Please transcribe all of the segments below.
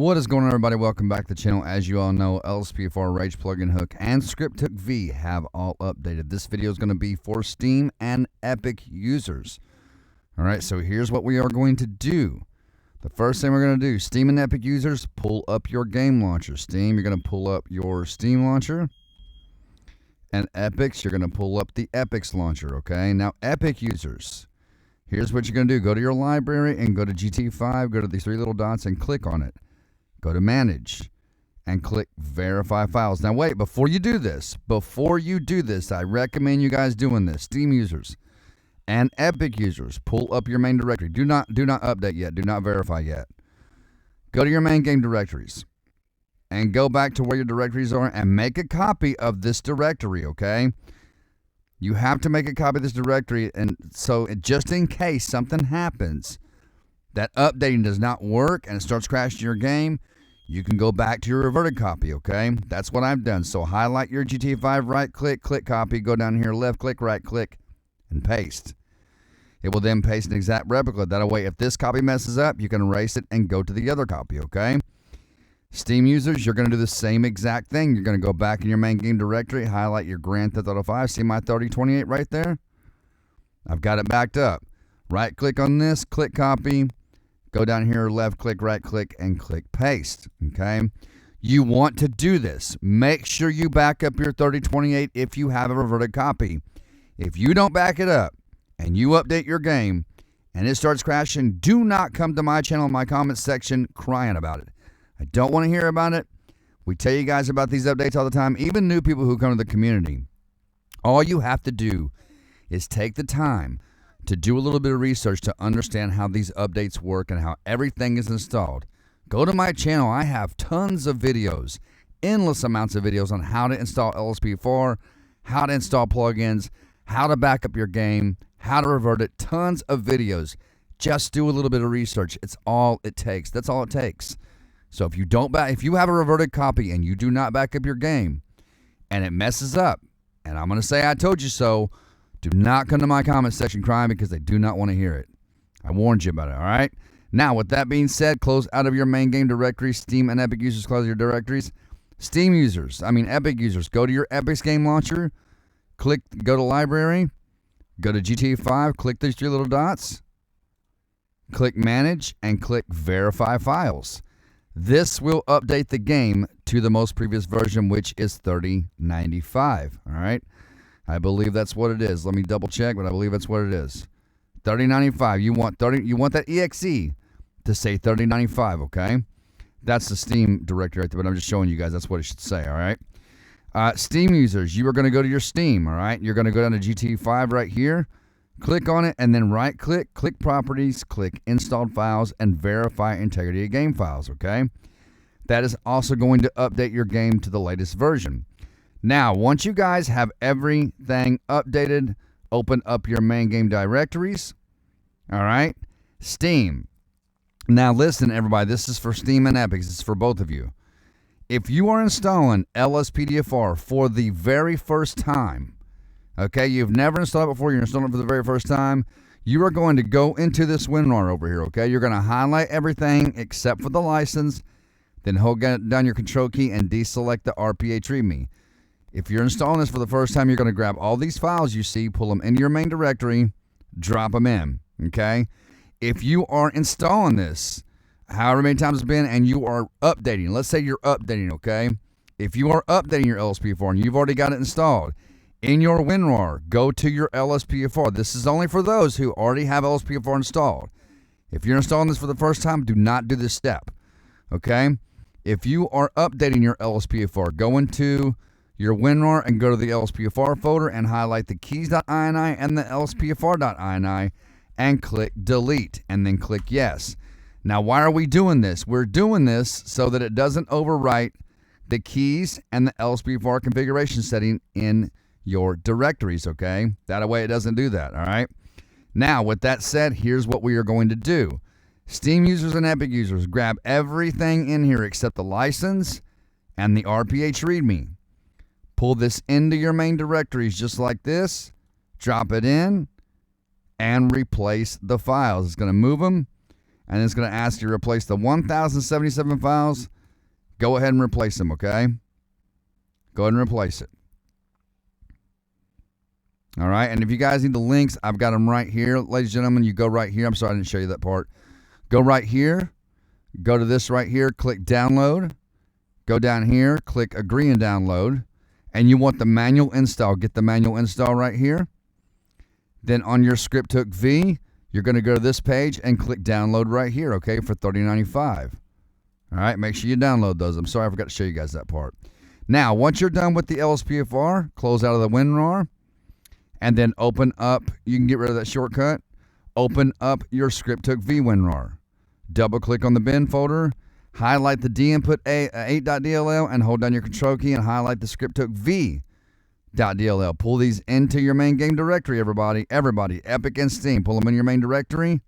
What is going on, everybody? Welcome back to the channel. As you all know, LSPDFR, Rage Plugin Hook, and ScriptHookV have all updated. This video is going to be for Steam and Epic users. All right, so here's what we are going to do. The first thing we're going to do, Steam and Epic users, pull up your game launcher. Steam, you're going to pull up your Steam launcher. And Epics, you're going to pull up the Epics launcher, okay? Now, Epic users, here's what you're going to do. Go to your library and go to GTAV, go to these three little dots and click on it. Go to Manage and click Verify Files. Now wait, before you do this, I recommend you guys doing this. Steam users and Epic users, pull up your main directory. Do not update yet. Do not verify yet. Go to your main game directories and go back to where your directories are and make a copy of this directory, okay? You have to make a copy of this directory, and so just in case something happens, that updating does not work and it starts crashing your game, you can go back to your reverted copy, okay? That's what I've done. So highlight your GTAV, right click, click copy, go down here, left click, right click, and paste. It will then paste an exact replica. That way, if this copy messes up, you can erase it and go to the other copy, okay? Steam users, you're going to do the same exact thing. You're going to go back in your main game directory, highlight your Grand Theft Auto 5. See my 3028 right there? I've got it backed up. Right click on this, click copy. Go down here, left click, right click, and click paste, okay? You want to do this. Make sure you back up your 3028 if you have a reverted copy. If you don't back it up and you update your game and it starts crashing, do not come to my channel in my comments section crying about it. I don't want to hear about it. We tell you guys about these updates all the time, even new people who come to the community. All you have to do is take the time to do a little bit of research to understand how these updates work and how everything is installed. Go to my channel. I have tons of videos, endless amounts of videos on how to install LSPDFR, how to install plugins, how to back up your game, how to revert it. Tons of videos. Just do a little bit of research. It's all it takes. That's all it takes. So if you have a reverted copy and you do not back up your game and it messes up, and I'm going to say I told you so, do not come to my comment section crying because they do not want to hear it. I warned you about it, all right? Now, with that being said, close out of your main game directory. Steam and Epic users, close your directories. Epic users, go to your Epic's game launcher, go to library, go to GTA 5, click these three little dots, click Manage, and click Verify Files. This will update the game to the most previous version, which is 3095, all right? I believe that's what it is. Let me double check, but I believe that's what it is. 3095. You want that EXE to say 3095, okay? That's the Steam directory right there, but I'm just showing you guys that's what it should say, all right? Steam users, you are going to go to your Steam, all right? You're going to go down to GT5 right here, click on it, and then right-click, click Properties, click Installed Files, and verify integrity of game files, okay? That is also going to update your game to the latest version. Now, once you guys have everything updated, open up your main game directories. All right? Steam. Now, listen, everybody. This is for Steam and Epic. This is for both of you. If you are installing LSPDFR for the very first time, okay, you've never installed it before, you're installing it for the very first time, you are going to go into this WinRAR over here, okay? You're going to highlight everything except for the license, then hold down your control key and deselect the RPA readme. If you're installing this for the first time, you're going to grab all these files you see, pull them into your main directory, drop them in, okay? If you are installing this, however many times it's been, and you are updating, let's say you're updating, okay? If you are updating your LSPDFR and you've already got it installed, in your WinRAR, go to your LSPDFR. This is only for those who already have LSPDFR installed. If you're installing this for the first time, do not do this step, okay? If you are updating your LSPDFR, go into your WinRAR and go to the LSPDFR folder and highlight the keys.ini and the LSPDFR.ini and click delete and then click yes. Now, why are we doing this? We're doing this so that it doesn't overwrite the keys and the LSPDFR configuration setting in your directories, okay? That way it doesn't do that, all right? Now, with that said, here's what we are going to do. Steam users and Epic users, grab everything in here except the license and the RPH readme. Pull this into your main directories just like this, drop it in, and replace the files. It's going to move them, and it's going to ask you to replace the 1,077 files. Go ahead and replace them, okay? Go ahead and replace it. All right, and if you guys need the links, I've got them right here. Ladies and gentlemen, you go right here. I'm sorry I didn't show you that part. Go right here. Go to this right here. Click download. Go down here. Click agree and download. And you want the manual install. Get the manual install right here. Then on your ScriptHookV, you're going to go to this page and click download right here, okay, for $30.95. All right, make sure you download those. I'm sorry I forgot to show you guys that part. Now, once you're done with the LSPDFR, close out of the WinRAR, and then open up, you can get rid of that shortcut, open up your ScriptHookV WinRAR. Double-click on the bin folder, highlight the dinput 8.dll, and hold down your control key and highlight the ScriptHookV.dll. Pull these into your main game directory, everybody, Epic and Steam. Pull them in your main directory,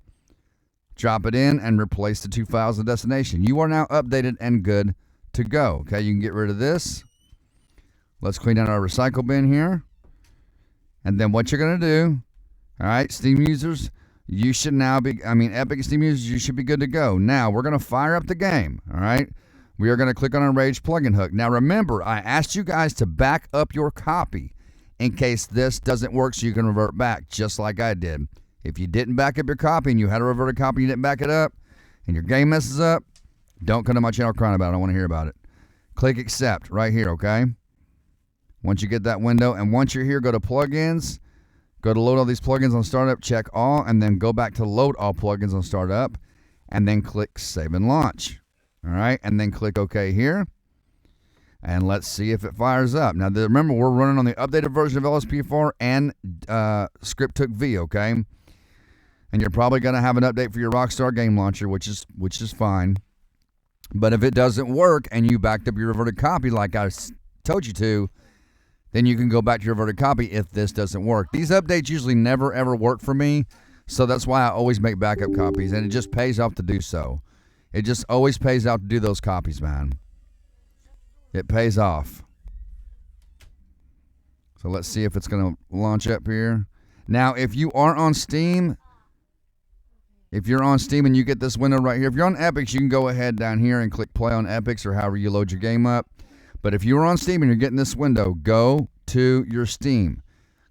drop it in, and replace the 2 files of destination. You are now updated and good to go. Okay, you can get rid of this. Let's clean out our recycle bin here. And then what you're going to do, all right, Steam users, you should now be, Epic and Steam users, you should be good to go. Now, we're going to fire up the game, all right? We are going to click on our Rage plugin hook. Now, remember, I asked you guys to back up your copy in case this doesn't work so you can revert back, just like I did. If you didn't back up your copy and you had a reverted copy and you didn't back it up and your game messes up, don't come to my channel crying about it. I don't want to hear about it. Click accept right here, okay? Once you get that window, and once you're here, go to plugins, go to load all these plugins on startup, check all, and then go back to load all plugins on startup, and then click save and launch. All right, and then click OK here, and let's see if it fires up. Now, remember, we're running on the updated version of LSPDFR and ScriptHookV, okay? And you're probably going to have an update for your Rockstar game launcher, which is fine. But if it doesn't work and you backed up your reverted copy like I told you to, then you can go back to your reverted copy if this doesn't work. These updates usually never, ever work for me, so that's why I always make backup copies, and it just pays off to do so. It just always pays out to do those copies, man. It pays off. So let's see if it's going to launch up here. Now, if you are on Steam, if you're on Steam and you get this window right here, if you're on Epics, you can go ahead down here and click play on Epics or however you load your game up. But if you're on Steam and you're getting this window, go to your Steam.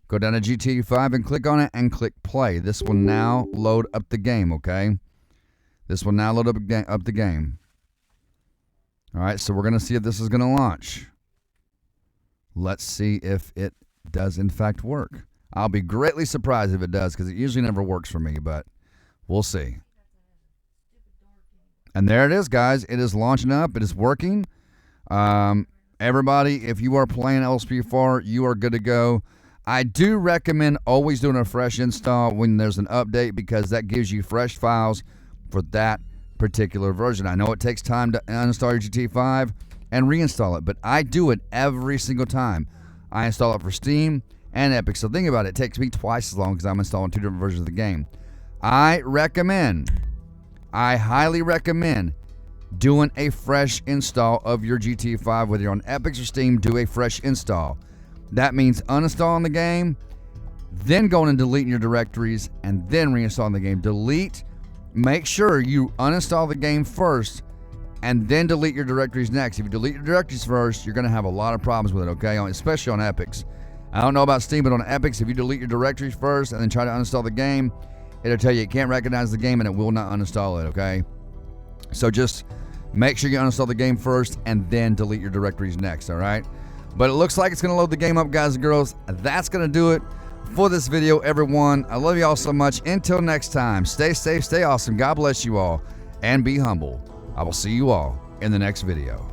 Go down to GTAV and click on it and click play. This will now load up the game, okay? This will now load up the game. All right, so we're going to see if this is going to launch. Let's see if it does, in fact, work. I'll be greatly surprised if it does because it usually never works for me, but we'll see. And there it is, guys. It is launching up. It is working. Everybody, if you are playing LSPDFR, you are good to go. I do recommend always doing a fresh install when there's an update because that gives you fresh files for that particular version. I know it takes time to uninstall your GTAV and reinstall it, but I do it every single time. I install it for Steam and Epic. So think about it. It takes me twice as long because I'm installing 2 different versions of the game. I highly recommend doing a fresh install of your GTAV, whether you're on Epic or Steam. Do a fresh install. That means uninstalling the game, then going and deleting your directories, and then reinstalling the game. Delete. Make sure you uninstall the game first, and then delete your directories next. If you delete your directories first, you're going to have a lot of problems with it, okay? Especially on Epics. I don't know about Steam, but on Epics, if you delete your directories first and then try to uninstall the game, it'll tell you it can't recognize the game and it will not uninstall it, okay? So just make sure you uninstall the game first and then delete your directories next, all right? But it looks like it's going to load the game up, guys and girls. That's going to do it for this video, everyone. I love you all so much. Until next time, stay safe, stay awesome. God bless you all, and be humble. I will see you all in the next video.